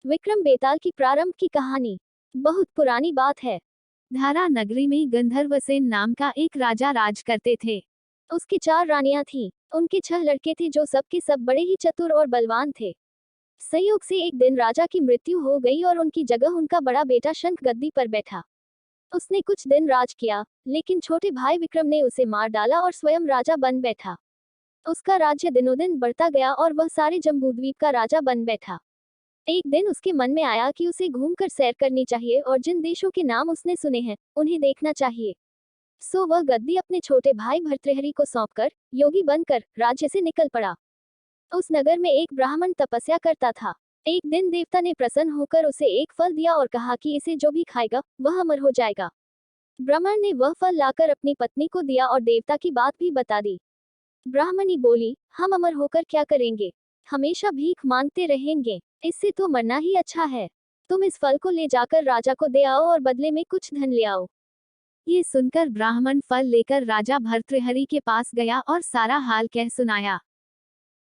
विक्रम बेताल की प्रारंभ की कहानी बहुत पुरानी बात है। धारा नगरी में गंधर्वसेन नाम का एक राजा राज करते थे। उसकी 4 रानियां थीं। उनके 6 लड़के थे जो सबके सब बड़े ही चतुर और बलवान थे। संयोग से एक दिन राजा की मृत्यु हो गई और उनकी जगह उनका बड़ा बेटा शंख गद्दी पर बैठा। उसने कुछ दिन राज किया, लेकिन छोटे भाई विक्रम ने उसे मार डाला और स्वयं राजा बन बैठा। उसका राज्य दिनों दिन बढ़ता गया और वह सारे जम्बूद्वीप का राजा बन बैठा। एक दिन उसके मन में आया कि उसे घूमकर सैर करनी चाहिए और जिन देशों के नाम उसने सुने हैं उन्हें देखना चाहिए। सो वह गद्दी अपने छोटे भाई भर्तृहरि को सौंपकर योगी बनकर राज्य से निकल पड़ा। उस नगर में एक ब्राह्मण तपस्या करता था। एक दिन देवता ने प्रसन्न होकर उसे एक फल दिया और कहा कि इसे जो भी खाएगा वह अमर हो जाएगा। ब्राह्मण ने वह फल लाकर अपनी पत्नी को दिया और देवता की बात भी बता दी। ब्राह्मणी बोली, हम अमर होकर क्या करेंगे, हमेशा भीख मांगते रहेंगे, इससे तो मरना ही अच्छा है। तुम इस फल को ले जाकर राजा को दे आओ और बदले में कुछ धन ले आओ। ये सुनकर ब्राह्मण फल लेकर राजा भर्तृहरि के पास गया और सारा हाल कह सुनाया।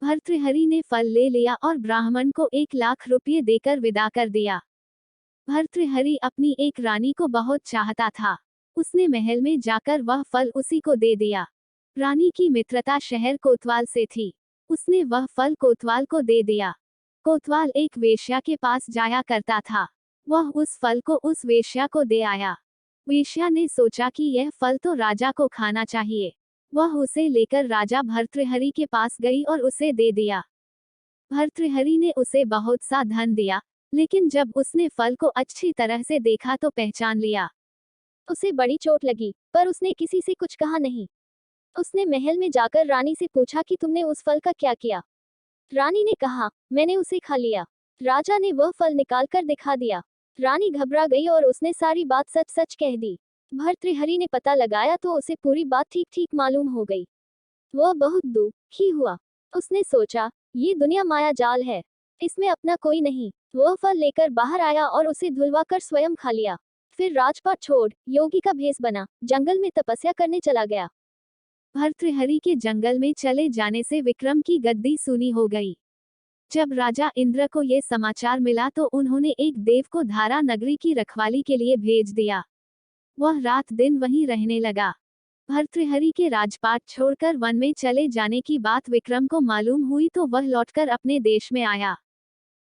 भर्तृहरि ने फल ले लिया और ब्राह्मण को 1 लाख रुपये देकर विदा कर दिया। भर्तृहरि अपनी एक रानी को बहुत चाहता था। उसने महल में जाकर वह फल उसी को दे दिया। रानी की मित्रता शहर कोतवाल से थी। उसने वह फल कोतवाल को दे दिया। कोतवाल एक वेश्या के पास जाया करता था। वह उस फल को उस वेश्या को दे आया। वेश्या ने सोचा कि यह फल तो राजा को खाना चाहिए। वह उसे लेकर राजा भर्तृहरि के पास गई और उसे दे दिया। भर्तृहरि ने उसे बहुत सा धन दिया, लेकिन जब उसने फल को अच्छी तरह से देखा तो पहचान लिया। उसे बड़ी चोट लगी, पर उसने किसी से कुछ कहा नहीं। उसने महल में जाकर रानी से पूछा कि तुमने उस फल का क्या किया। रानी ने कहा, मैंने उसे खा लिया। राजा ने वह फल निकालकर दिखा दिया। रानी घबरा गई और उसने सारी बात सच सच कह दी। भर्तृहरि ने पता लगाया तो उसे पूरी बात ठीक ठीक मालूम हो गई। वह बहुत दुखी हुआ। उसने सोचा, ये दुनिया माया जाल है, इसमें अपना कोई नहीं। वह फल लेकर बाहर आया और उसे धुलवाकर स्वयं खा लिया। फिर राजपाट छोड़ योगी का भेष बना जंगल में तपस्या करने चला गया। भर्तृहरि के जंगल में चले जाने से विक्रम की गद्दी सूनी हो गई। जब राजा इंद्र को ये समाचार मिला तो उन्होंने एक देव को धारा नगरी की रखवाली के लिए भेज दिया। वह रात दिन वहीं रहने लगा। भर्तृहरि के राजपाट छोड़कर वन में चले जाने की बात विक्रम को मालूम हुई तो वह लौटकर अपने देश में आया।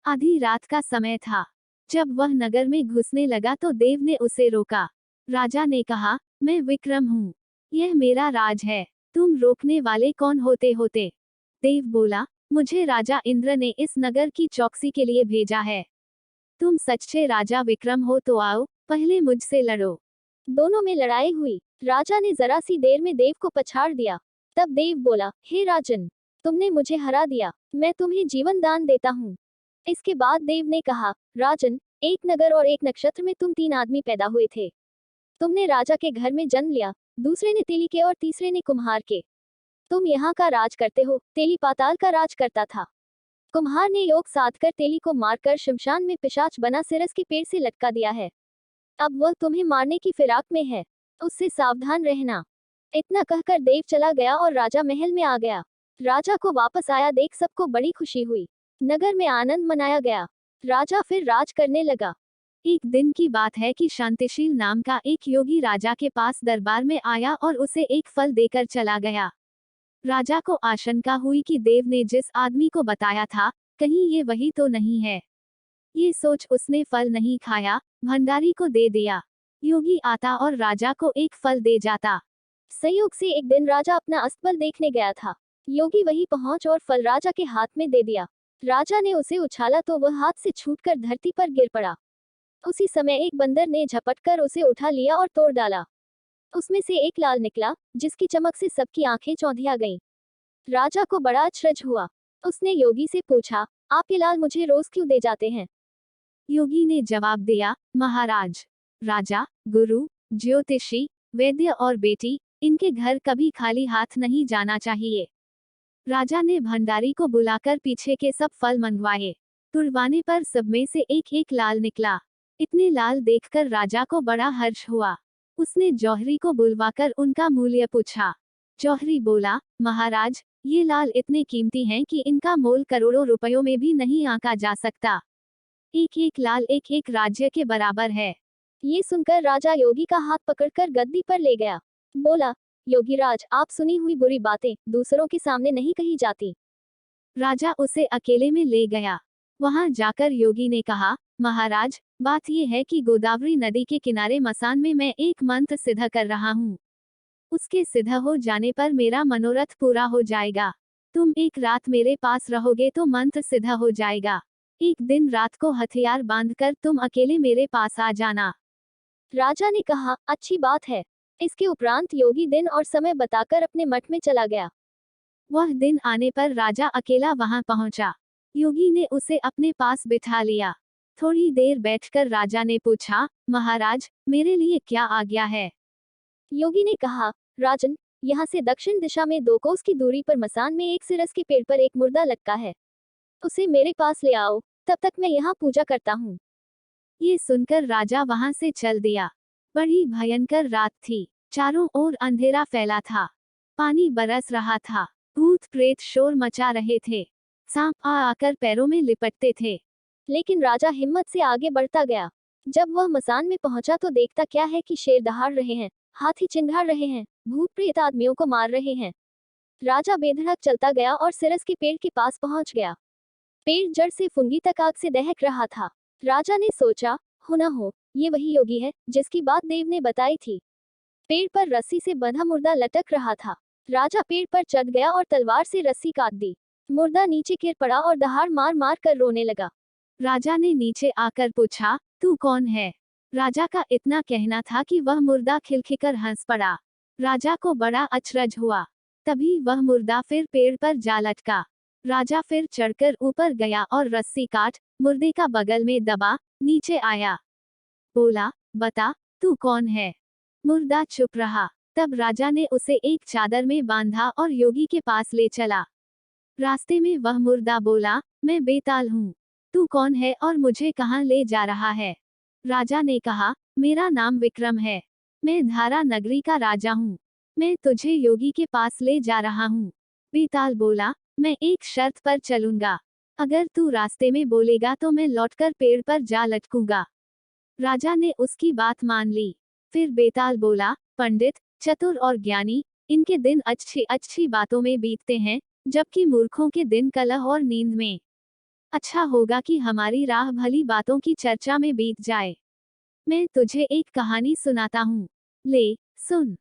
आधी रात का समय था। जब वह नगर में घुसने लगा तो देव ने उसे रोका। राजा ने कहा, मैं विक्रम हूँ, यह मेरा राज है, तुम रोकने वाले कौन होते? देव बोला, मुझे राजा इंद्र ने इस नगर की चौकसी के लिए भेजा है। तुम सच्चे राजा विक्रम हो तो आओ, पहले मुझसे लड़ो। दोनों में लड़ाई हुई। राजा ने जरा सी देर में देव को पछाड़ दिया। तब देव बोला, हे राजन, तुमने मुझे हरा दिया, मैं तुम्हें जीवन दान देता हूँ। इसके बाद देव ने कहा, राजन, एक नगर और एक नक्षत्र में तुम 3 आदमी पैदा हुए थे। तुमने राजा के घर में जन्म लिया, दूसरे ने तेली के और तीसरे ने कुम्हार के। तुम यहाँ का राज करते हो, तेली पाताल का राज करता था। कुम्हार ने योग साधकर तेली को मारकर शमशान में पिशाच बना सिरस के पेड़ से लटका दिया है। अब वह तुम्हें मारने की फिराक में है, उससे सावधान रहना। इतना कहकर देव चला गया और राजा महल में आ गया। राजा को वापस आया देख सबको बड़ी खुशी हुई। नगर में आनंद मनाया गया। राजा फिर राज करने लगा। एक दिन की बात है कि शांतिशील नाम का एक योगी राजा के पास दरबार में आया और उसे एक फल देकर चला गया। राजा को आशंका हुई कि देव ने जिस आदमी को बताया था, कहीं ये वही तो नहीं है। ये सोच उसने फल नहीं खाया, भंडारी को दे दिया। योगी आता और राजा को एक फल दे जाता। संयोग से एक दिन राजा अपना अस्तबल देखने गया था। योगी वहीं पहुंच और फल राजा के हाथ में दे दिया। राजा ने उसे उछाला तो वह हाथ से छूटकर धरती पर गिर पड़ा। उसी समय एक बंदर ने झपटकर उसे उठा लिया और तोड़ डाला। उसमें से एक लाल निकला, जिसकी चमक से सबकी आंखें चौंधिया गईं। राजा को बड़ा आश्चर्य हुआ। उसने योगी से पूछा, आप ये लाल मुझे रोज क्यों दे जाते हैं? योगी ने जवाब दिया, महाराज, राजा, गुरु, ज्योतिषी, वैद्य और बेटी, इनके घर कभी खाली हाथ नहीं जाना चाहिए। राजा ने भंडारी को बुलाकर पीछे के सब फल मंगवाए। तुड़वाने पर सब में से एक एक लाल निकला। इतने लाल देखकर राजा को बड़ा हर्ष हुआ। उसने जौहरी को बुलवाकर उनका मूल्य पूछा। जौहरी बोला, महाराज, ये लाल इतने कीमती हैं कि इनका मोल करोड़ों रुपयों में भी नहीं आंका जा सकता। एक एक लाल एक एक राज्य के बराबर है। ये सुनकर राजा योगी का हाथ पकड़कर गद्दी पर ले गया। बोला, योगीराज, आप सुनी हुई बुरी बातें दूसरों के सामने नहीं कही जाती। राजा उसे अकेले में ले गया। वहां जाकर योगी ने कहा, महाराज, बात यह है कि गोदावरी नदी के किनारे मसान में मैं एक मंत्र सिद्ध कर रहा हूँ। उसके सिद्ध हो जाने पर मेरा मनोरथ पूरा हो जाएगा। तुम एक रात मेरे पास रहोगे तो मंत्र सिद्ध हो जाएगा। एक दिन रात को हथियार बांधकर तुम अकेले मेरे पास आ जाना। राजा ने कहा, अच्छी बात है। इसके उपरांत योगी दिन और समय बताकर अपने मठ में चला गया। वह दिन आने पर राजा अकेला वहां पहुंचा। योगी ने उसे अपने पास बिठा लिया। थोड़ी देर बैठकर राजा ने पूछा, महाराज, मेरे लिए क्या आज्ञा है? योगी ने कहा, राजन, यहाँ से दक्षिण दिशा में 2 कोस की दूरी पर मसान में एक सिरस के पेड़ पर एक मुर्दा लटका है। उसे मेरे पास ले आओ, तब तक मैं यहाँ पूजा करता हूँ। ये सुनकर राजा वहां से चल दिया। बड़ी भयंकर रात थी। चारों ओर अंधेरा फैला था। पानी बरस रहा था। भूत प्रेत शोर मचा रहे थे। सांप आ आकर पैरों में लिपटते थे। लेकिन राजा हिम्मत से आगे बढ़ता गया। जब वह मसान में पहुंचा तो देखता क्या है कि शेर दहाड़ रहे हैं, हाथी चिंघाड़ रहे हैं, भूत प्रेत आदमियों को मार रहे हैं। राजा बेधड़क चलता गया और सिरस के पेड़ के पास पहुंच गया। पेड़ जड़ से फुंगी तक आग से दहक रहा था। राजा ने सोचा, हो न हो, ये वही योगी है जिसकी बात देव ने बताई थी। पेड़ पर रस्सी से बंधा मुर्दा लटक रहा था। राजा पेड़ पर चढ़ गया और तलवार से रस्सी काट दी। मुर्दा नीचे गिर पड़ा और दहाड़ मार मार कर रोने लगा। राजा ने नीचे आकर पूछा, तू कौन है? राजा का इतना कहना था कि वह मुर्दा खिलखिलकर हंस पड़ा। राजा को बड़ा अचरज हुआ। तभी वह मुर्दा फिर पेड़ पर जा लटका। राजा फिर चढ़कर ऊपर गया और रस्सी काट मुर्दे का बगल में दबा नीचे आया। बोला, बता, तू कौन है? मुर्दा चुप रहा। तब राजा ने उसे एक चादर में बांधा और योगी के पास ले चला। रास्ते में वह मुर्दा बोला, मैं बेताल हूँ। तू कौन है और मुझे कहाँ ले जा रहा है? राजा ने कहा, मेरा नाम विक्रम है। मैं धारा नगरी का राजा हूँ। मैं तुझे योगी के पास ले जा रहा हूँ। बेताल बोला, मैं एक शर्त पर चलूंगा। अगर तू रास्ते में बोलेगा तो मैं लौटकर पेड़ पर जा लटकूंगा। राजा ने उसकी बात मान ली। फिर बेताल बोला, पंडित, चतुर और ज्ञानी, इनके दिन अच्छी अच्छी बातों में बीतते हैं, जबकि मूर्खों के दिन कलह और नींद में। अच्छा होगा कि हमारी राह भली बातों की चर्चा में बीत जाए। मैं तुझे एक कहानी सुनाता हूँ। ले, सुन।